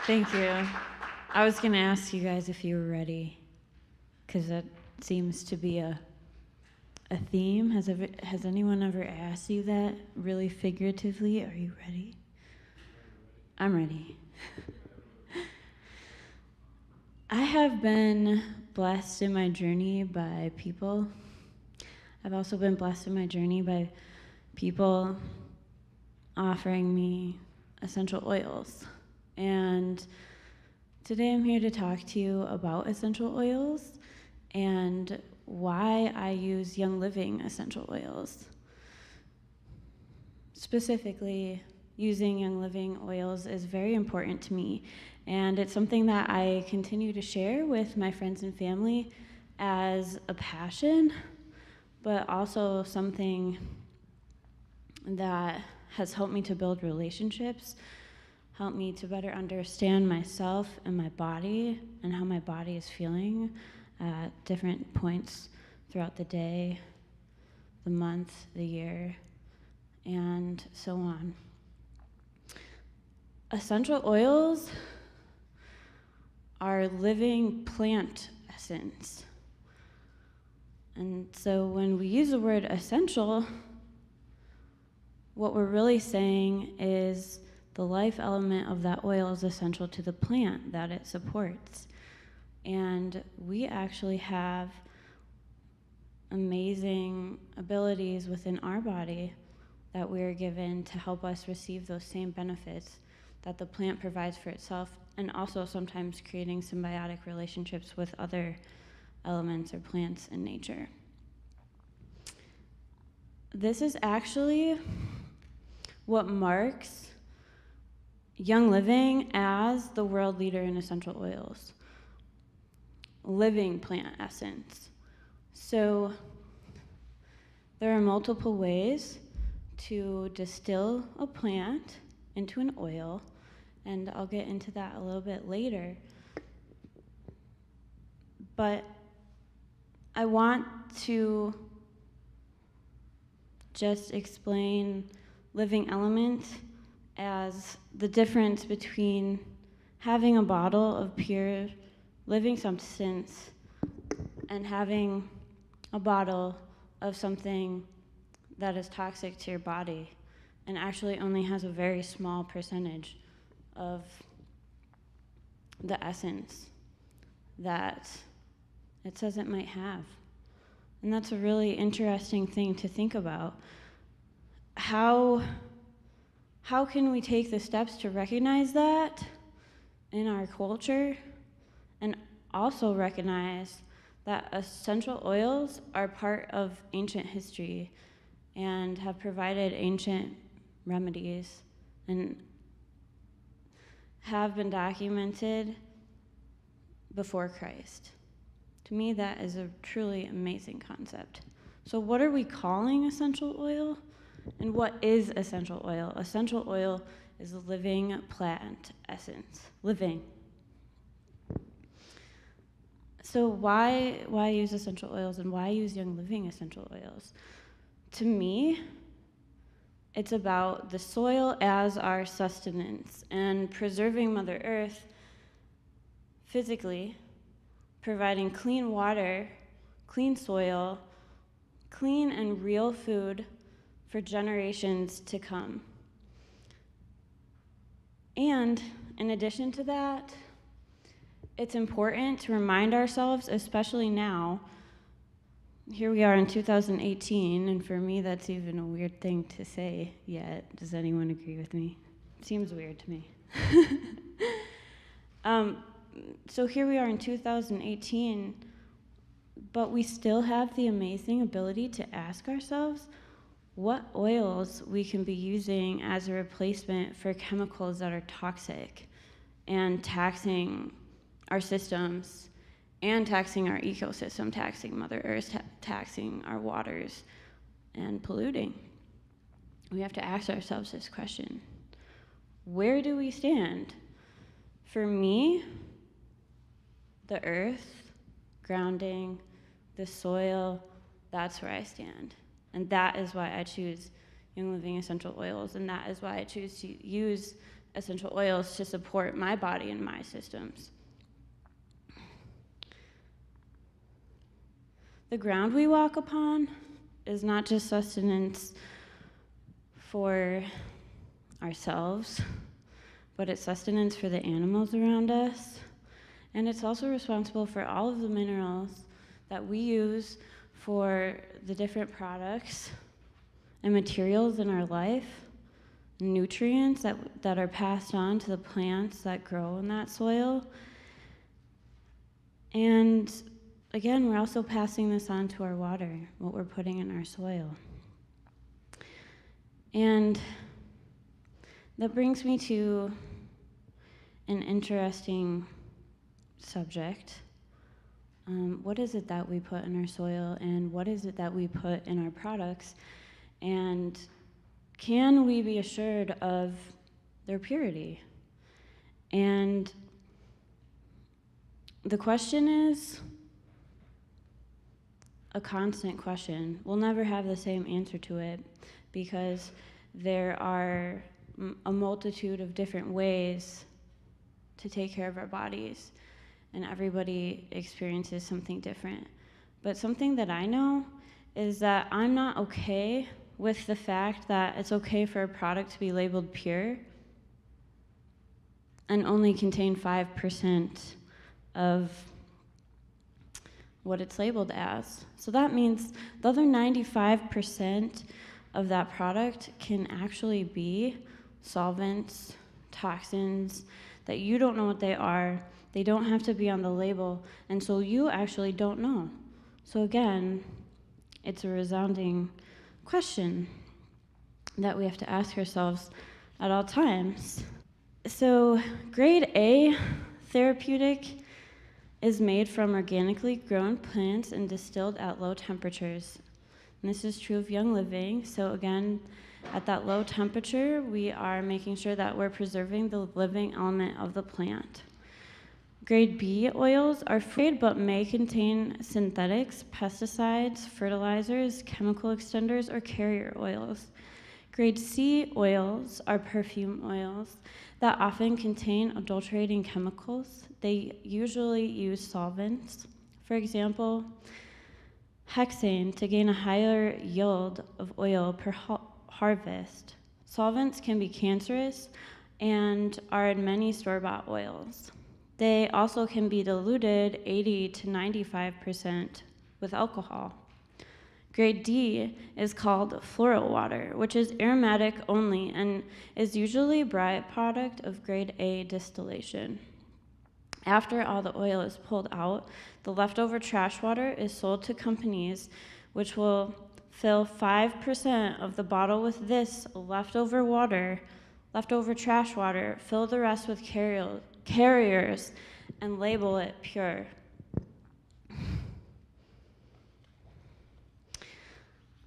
Thank you. I was going to ask you guys if you were ready, because that seems to be a theme. Has anyone ever asked you that really figuratively? Are you ready? I'm ready. I have been blessed in my journey by people. I've also been blessed in my journey by people offering me essential oils. And today I'm here to talk to you about essential oils and why I use Young Living essential oils. Specifically, using Young Living oils is very important to me, and it's something that I continue to share with my friends and family as a passion, but also something that has helped me to build relationships, helped me to better understand myself and my body and how my body is feeling at different points throughout the day, the month, the year, and so on. Essential oils are living plant essence. And so when we use the word essential, what we're really saying is the life element of that oil is essential to the plant that it supports. And we actually have amazing abilities within our body that we are given to help us receive those same benefits that the plant provides for itself, and also sometimes creating symbiotic relationships with other elements or plants in nature. This is actually what marks Young Living as the world leader in essential oils. Living plant essence. So there are multiple ways to distill a plant into an oil, and I'll get into that a little bit later. But I want to just explain living element as the difference between having a bottle of pure living substance and having a bottle of something that is toxic to your body and actually only has a very small percentage of the essence that it says it might have. And that's a really interesting thing to think about. How can we take the steps to recognize that in our culture and also recognize that essential oils are part of ancient history and have provided ancient remedies and have been documented before Christ? To me, that is a truly amazing concept. So what are we calling essential oil? And what is essential oil? Essential oil is a living plant essence. Living. So why use essential oils, and why use Young Living essential oils? To me, it's about the soil as our sustenance and preserving Mother Earth physically, providing clean water, clean soil, clean and real food for generations to come. And in addition to that, it's important to remind ourselves, especially now, here we are in 2018, and for me that's even a weird thing to say yet. Does anyone agree with me? It seems weird to me. So here we are in 2018, but we still have the amazing ability to ask ourselves what oils we can be using as a replacement for chemicals that are toxic and taxing our systems and taxing our ecosystem, taxing Mother Earth, taxing our waters, and polluting. We have to ask ourselves this question: where do we stand? For me, the earth, grounding, the soil, that's where I stand. And that is why I choose Young Living essential oils, and that is why I choose to use essential oils to support my body and my systems. The ground we walk upon is not just sustenance for ourselves, but it's sustenance for the animals around us. And it's also responsible for all of the minerals that we use for the different products and materials in our life, nutrients that are passed on to the plants that grow in that soil. And again, we're also passing this on to our water, what we're putting in our soil. And that brings me to an interesting subject. What is it that we put in our soil, and what is it that we put in our products? And can we be assured of their purity? And the question is a constant question. We'll never have the same answer to it because there are a multitude of different ways to take care of our bodies, and everybody experiences something different. But something that I know is that I'm not okay with the fact that it's okay for a product to be labeled pure and only contain 5% of what it's labeled as. So that means the other 95% of that product can actually be solvents, toxins, that you don't know what they are. They don't have to be on the label, and so you actually don't know. So again, it's a resounding question that we have to ask ourselves at all times. So grade A therapeutic is made from organically grown plants and distilled at low temperatures. And this is true of Young Living. So again, at that low temperature, we are making sure that we're preserving the living element of the plant. Grade B oils are free but may contain synthetics, pesticides, fertilizers, chemical extenders, or carrier oils. Grade C oils are perfume oils that often contain adulterating chemicals. They usually use solvents. For example, hexane to gain a higher yield of oil per harvest. Solvents can be cancerous and are in many store-bought oils. They also can be diluted 80 to 95% with alcohol. Grade D is called floral water, which is aromatic only and is usually a byproduct of grade A distillation. After all the oil is pulled out, the leftover trash water is sold to companies which will fill 5% of the bottle with this leftover trash water, fill the rest with carriers, and label it pure.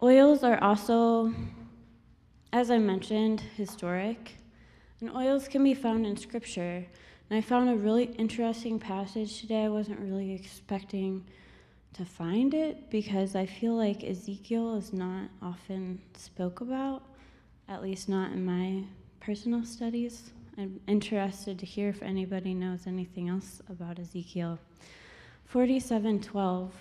Oils are also, as I mentioned, historic, and oils can be found in Scripture. And I found a really interesting passage today. I wasn't really expecting to find it because I feel like Ezekiel is not often spoke about, at least not in my personal studies. I'm interested to hear if anybody knows anything else about Ezekiel. 47:12.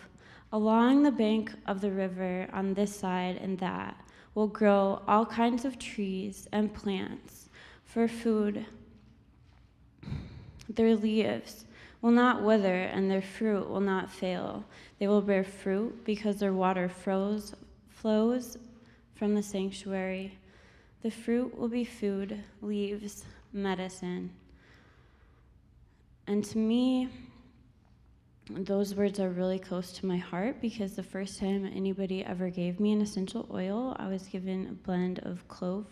Along the bank of the river on this side and that will grow all kinds of trees and plants for food. Their leaves will not wither and their fruit will not fail. They will bear fruit because their water flows from the sanctuary. The fruit will be food, leaves, medicine. And to me, those words are really close to my heart because the first time anybody ever gave me an essential oil, I was given a blend of clove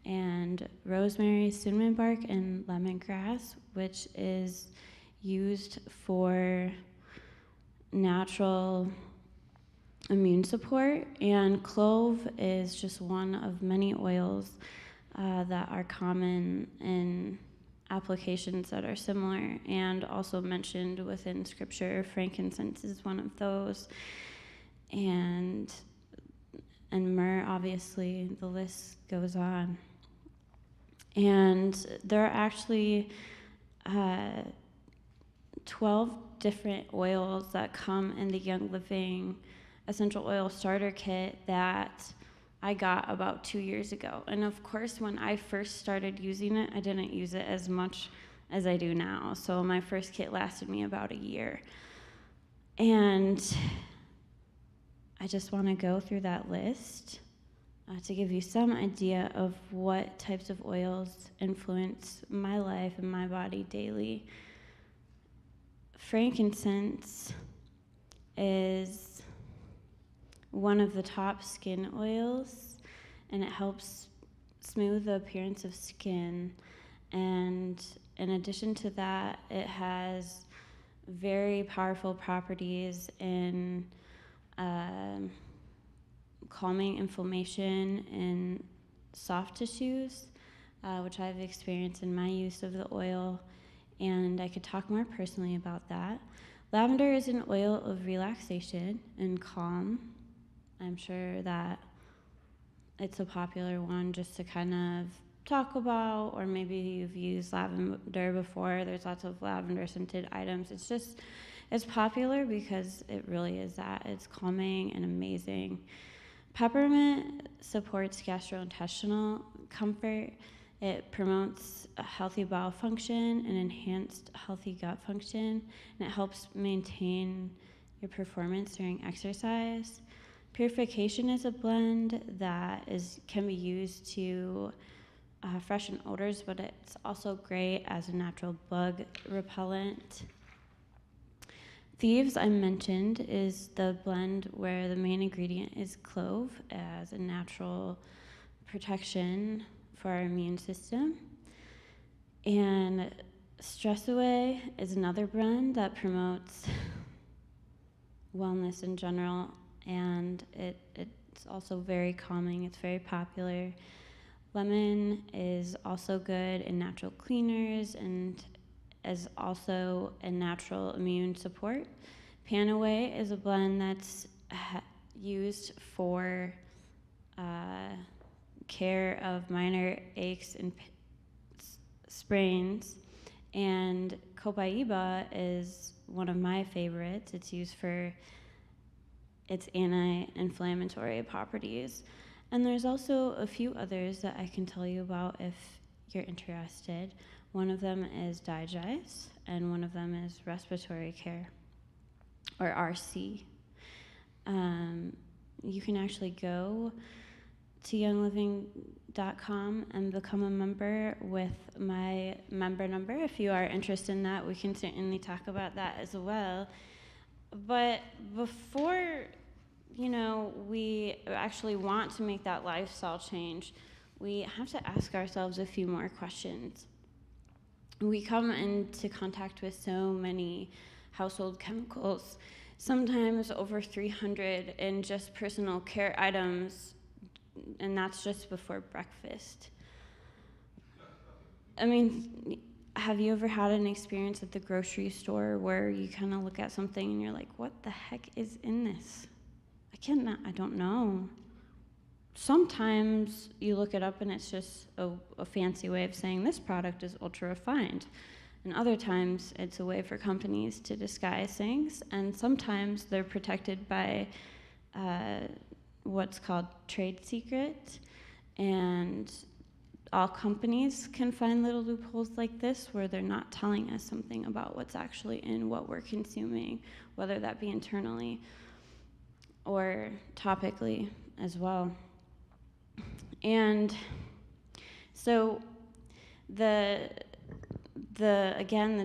and rosemary, cinnamon bark, and lemongrass, which is used for natural immune support. And clove is just one of many oils that are common in applications that are similar and also mentioned within Scripture. Frankincense is one of those. And and myrrh, obviously, the list goes on. And there are actually 12 different oils that come in the Young Living essential oil starter kit that I got about 2 years ago. And of course, when I first started using it, I didn't use it as much as I do now. So my first kit lasted me about a year. And I just want to go through that list to give you some idea of what types of oils influence my life and my body daily. Frankincense is one of the top skin oils, and it helps smooth the appearance of skin. And in addition to that, it has very powerful properties in calming inflammation in soft tissues, which I've experienced in my use of the oil, and I could talk more personally about that. Lavender is an oil of relaxation and calm. I'm sure that it's a popular one just to kind of talk about, or maybe you've used lavender before. There's lots of lavender scented items. It's popular because it really is that. It's calming and amazing. Peppermint supports gastrointestinal comfort. It promotes a healthy bowel function and enhanced healthy gut function, and it helps maintain your performance during exercise. Purification is a blend that can be used to freshen odors, but it's also great as a natural bug repellent. Thieves, I mentioned, is the blend where the main ingredient is clove as a natural protection for our immune system. And Stress Away is another blend that promotes wellness in general, and it's also very calming. It's very popular. Lemon is also good in natural cleaners and is also a natural immune support. Panaway is a blend that's used for care of minor aches and sprains. And Copaiba is one of my favorites. It's used for its anti-inflammatory properties. And there's also a few others that I can tell you about if you're interested. One of them is Digest, and one of them is Respiratory Care, or RC. You can actually go to youngliving.com and become a member with my member number. If you are interested in that, we can certainly talk about that as well. But before we actually want to make that lifestyle change, we have to ask ourselves a few more questions. We come into contact with so many household chemicals, sometimes over 300 in just personal care items, and that's just before breakfast. I mean, have you ever had an experience at the grocery store where you kind of look at something and you're like, what the heck is in this? I don't know. Sometimes you look it up and it's just a fancy way of saying this product is ultra refined. And other times it's a way for companies to disguise things. And sometimes they're protected by what's called trade secret. And all companies can find little loopholes like this where they're not telling us something about what's actually in what we're consuming, whether that be internally or topically as well. And so the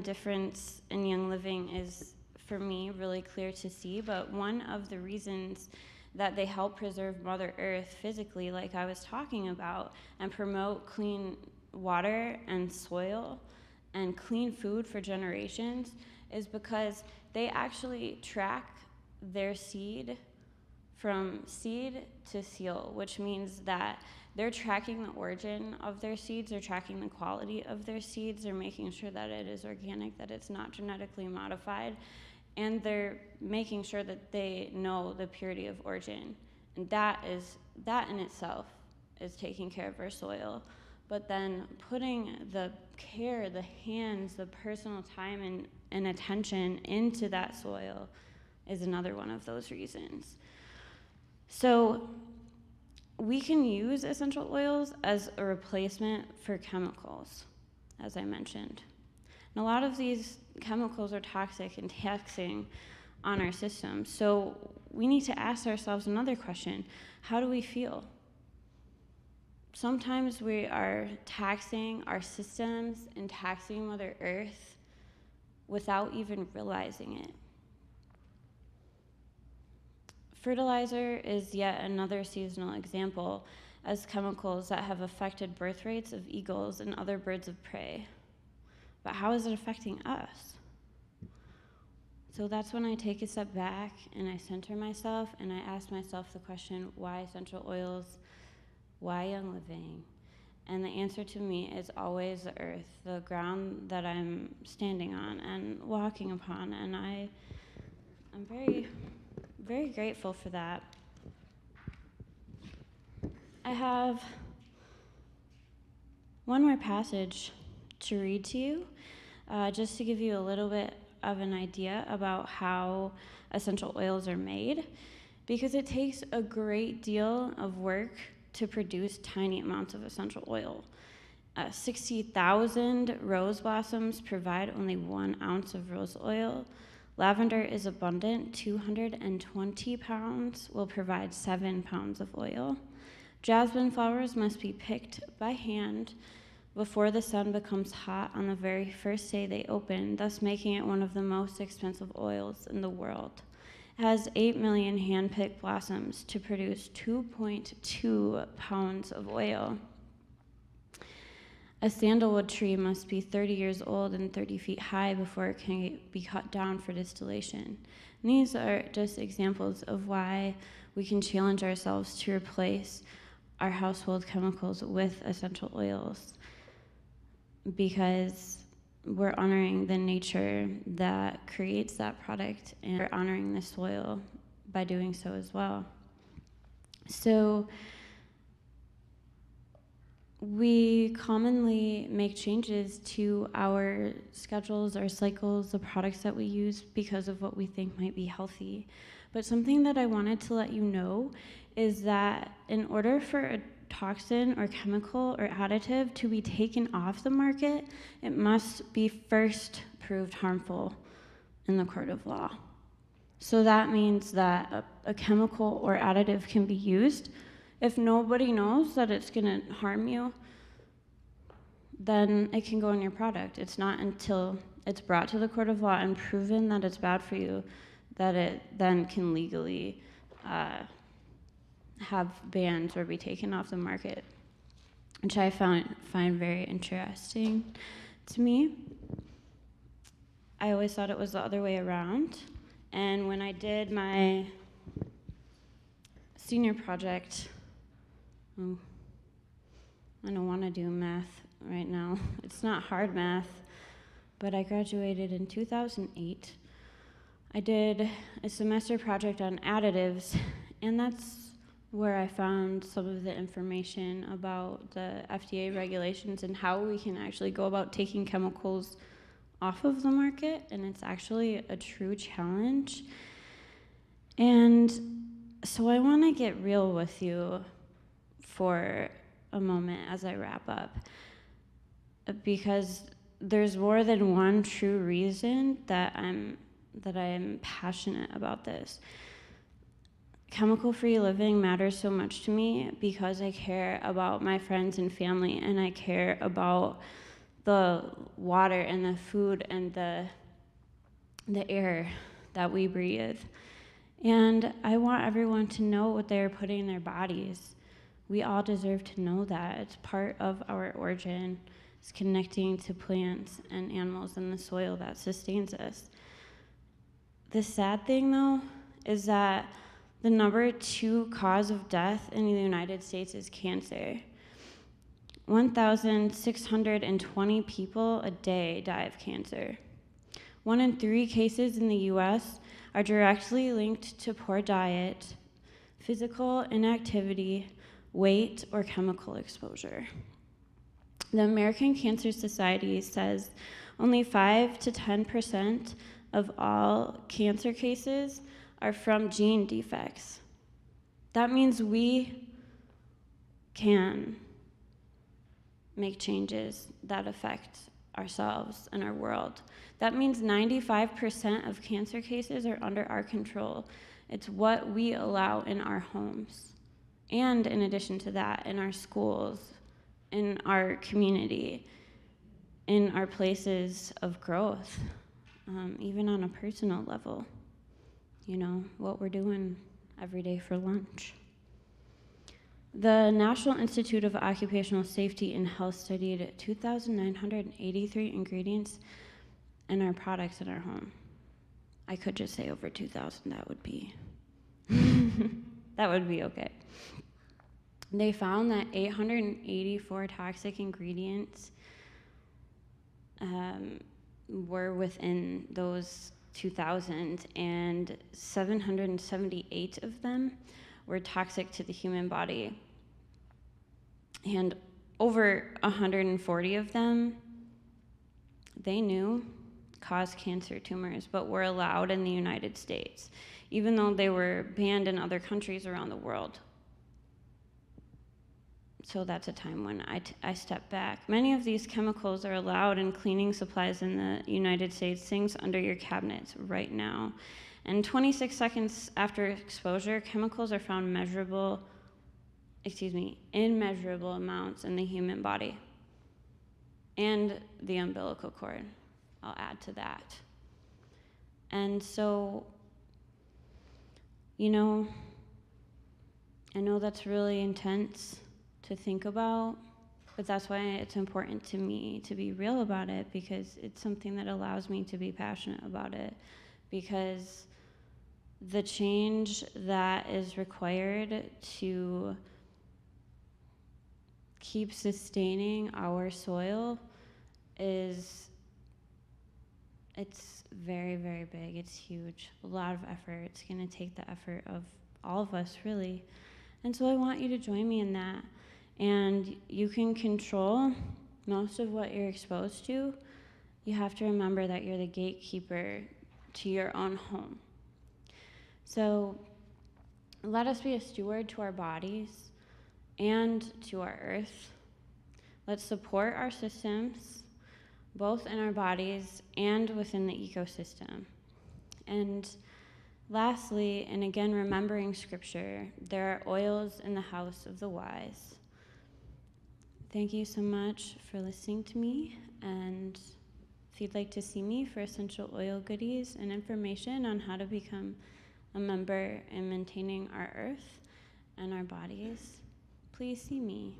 difference in Young Living is, for me, really clear to see, but one of the reasons that they help preserve Mother Earth physically, like I was talking about, and promote clean water and soil and clean food for generations is because they actually track their seed from seed to seal, which means that they're tracking the origin of their seeds, they're tracking the quality of their seeds, they're making sure that it is organic, that it's not genetically modified, and they're making sure that they know the purity of origin. And that in itself is taking care of our soil. But then putting the care, the hands, the personal time and attention into that soil is another one of those reasons. So we can use essential oils as a replacement for chemicals, as I mentioned. And a lot of these chemicals are toxic and taxing on our system. So we need to ask ourselves another question: how do we feel? Sometimes we are taxing our systems and taxing Mother Earth without even realizing it. Fertilizer is yet another seasonal example, as chemicals that have affected birth rates of eagles and other birds of prey. But how is it affecting us? So that's when I take a step back and I center myself and I ask myself the question, why essential oils? Why young living? And the answer to me is always the earth, the ground that I'm standing on and walking upon. And I'm very, very grateful for that. I have one more passage to read to you, just to give you a little bit of an idea about how essential oils are made, because it takes a great deal of work to produce tiny amounts of essential oil. 60,000 rose blossoms provide only 1 ounce of rose oil. Lavender is abundant. 220 pounds will provide 7 pounds of oil. Jasmine flowers must be picked by hand before the sun becomes hot on the very first day they open, thus making it one of the most expensive oils in the world. It has 8 million hand-picked blossoms to produce 2.2 pounds of oil. A sandalwood tree must be 30 years old and 30 feet high before it can be cut down for distillation. And these are just examples of why we can challenge ourselves to replace our household chemicals with essential oils, because we're honoring the nature that creates that product, and we're honoring the soil by doing so as well. So we commonly make changes to our schedules, our cycles, the products that we use because of what we think might be healthy. But something that I wanted to let you know is that in order for a toxin or chemical or additive to be taken off the market, it must be first proved harmful in the court of law. So that means that a chemical or additive can be used. If nobody knows that it's going to harm you, then it can go in your product. It's not until it's brought to the court of law and proven that it's bad for you that it then can legally have bans or be taken off the market, which I find very interesting to me. I always thought it was the other way around. And when I did my senior project, I don't want to do math right now. It's not hard math, but I graduated in 2008. I did a semester project on additives, and that's where I found some of the information about the FDA regulations and how we can actually go about taking chemicals off of the market, and it's actually a true challenge. And so I want to get real with you for a moment as I wrap up, because there's more than one true reason that I'm passionate about this. Chemical-free living matters so much to me because I care about my friends and family, and I care about the water and the food and the air that we breathe. And I want everyone to know what they're putting in their bodies. We all deserve to know that. It's part of our origin. It's connecting to plants and animals and the soil that sustains us. The sad thing, though, is that the number 2 cause of death in the United States is cancer. 1,620 people a day die of cancer. 1 in 3 cases in the US are directly linked to poor diet, physical inactivity, weight, or chemical exposure. The American Cancer Society says only 5 to 10% of all cancer cases are from gene defects. That means we can make changes that affect ourselves and our world. That means 95% of cancer cases are under our control. It's what we allow in our homes. And in addition to that, in our schools, in our community, in our places of growth, even on a personal level. You know, what we're doing every day for lunch. The National Institute of Occupational Safety and Health studied 2,983 ingredients in our products in our home. I could just say over 2,000, that would be, that would be okay. They found that 884 toxic ingredients were within those 2,000, and 778 of them were toxic to the human body. And over 140 of them, they knew, caused cancer tumors, but were allowed in the United States, even though they were banned in other countries around the world. So that's a time when I step back. Many of these chemicals are allowed in cleaning supplies in the United States, things under your cabinets right now. And 26 seconds after exposure, chemicals are found immeasurable amounts in the human body. And the umbilical cord, I'll add to that. And so, you know, I know that's really intense to think about, but that's why it's important to me to be real about it, because it's something that allows me to be passionate about it, because the change that is required to keep sustaining our soil it's very, very big. It's huge. A lot of effort. It's going to take the effort of all of us, really. And so I want you to join me in that. And you can control most of what you're exposed to. You have to remember that you're the gatekeeper to your own home. So let us be a steward to our bodies and to our earth. Let's support our systems, both in our bodies and within the ecosystem. And lastly, and again remembering scripture, there are oils in the house of the wise. Thank you so much for listening to me, and if you'd like to see me for essential oil goodies and information on how to become a member in maintaining our earth and our bodies, please see me.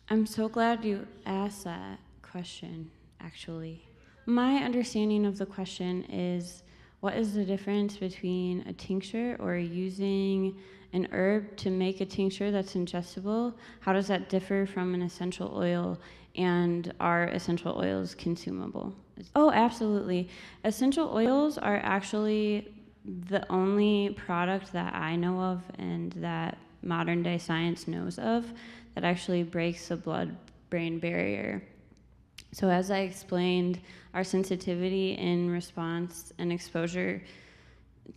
I'm so glad you asked that question, actually. My understanding of the question is, what is the difference between a tincture or using an herb to make a tincture that's ingestible? How does that differ from an essential oil, and are essential oils consumable? Oh, absolutely. Essential oils are actually the only product that I know of and that modern day science knows of that actually breaks the blood-brain barrier. So as I explained, our sensitivity in response and exposure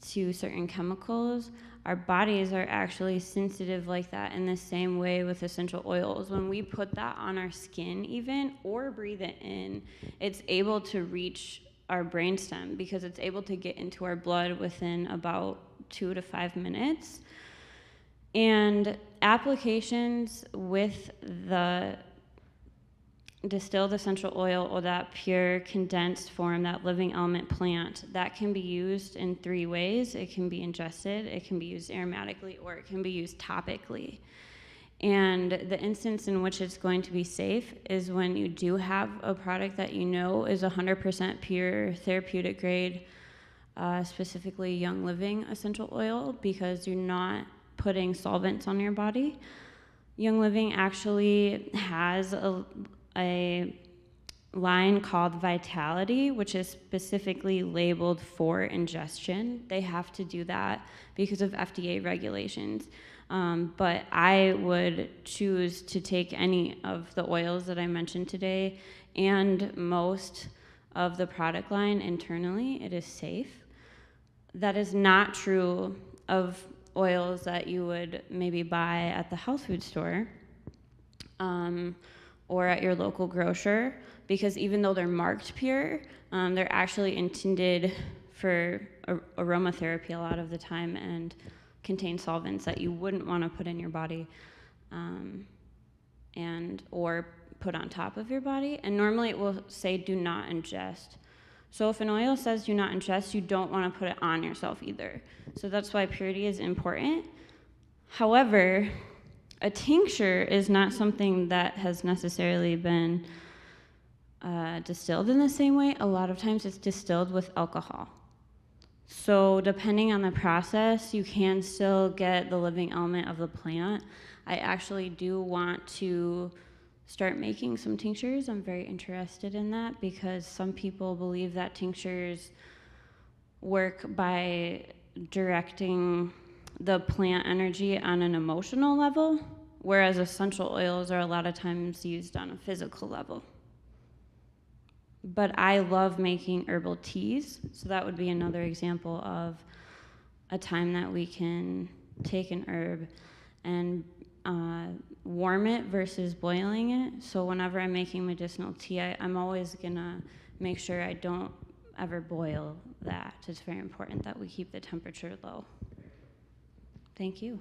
to certain chemicals, our bodies are actually sensitive like that in the same way with essential oils. When we put that on our skin even, or breathe it in, it's able to reach our brainstem because it's able to get into our blood within about 2 to 5 minutes. And applications with the distilled essential oil or that pure condensed form, that living element plant, that can be used in 3 ways. It can be ingested, it can be used aromatically, or it can be used topically. And the instance in which it's going to be safe is when you do have a product that you know is 100% pure therapeutic grade, specifically Young Living essential oil, because you're not putting solvents on your body. Young Living actually has a line called Vitality, which is specifically labeled for ingestion. They have to do that because of FDA regulations. But I would choose to take any of the oils that I mentioned today and most of the product line internally. It is safe. That is not true of oils that you would maybe buy at the health food store or at your local grocer, because even though they're marked pure, they're actually intended for aromatherapy a lot of the time and contain solvents that you wouldn't want to put in your body and or put on top of your body. And normally it will say do not ingest. So if an oil says do not ingest, you don't want to put it on yourself either. So that's why purity is important. However, a tincture is not something that has necessarily been distilled in the same way. A lot of times it's distilled with alcohol. So depending on the process, you can still get the living element of the plant. I actually do want to start making some tinctures. I'm very interested in that because some people believe that tinctures work by directing the plant energy on an emotional level, whereas essential oils are a lot of times used on a physical level. But I love making herbal teas, so that would be another example of a time that we can take an herb and warm it versus boiling it. So whenever I'm making medicinal tea, I'm always gonna make sure I don't ever boil that. It's very important that we keep the temperature low. Thank you.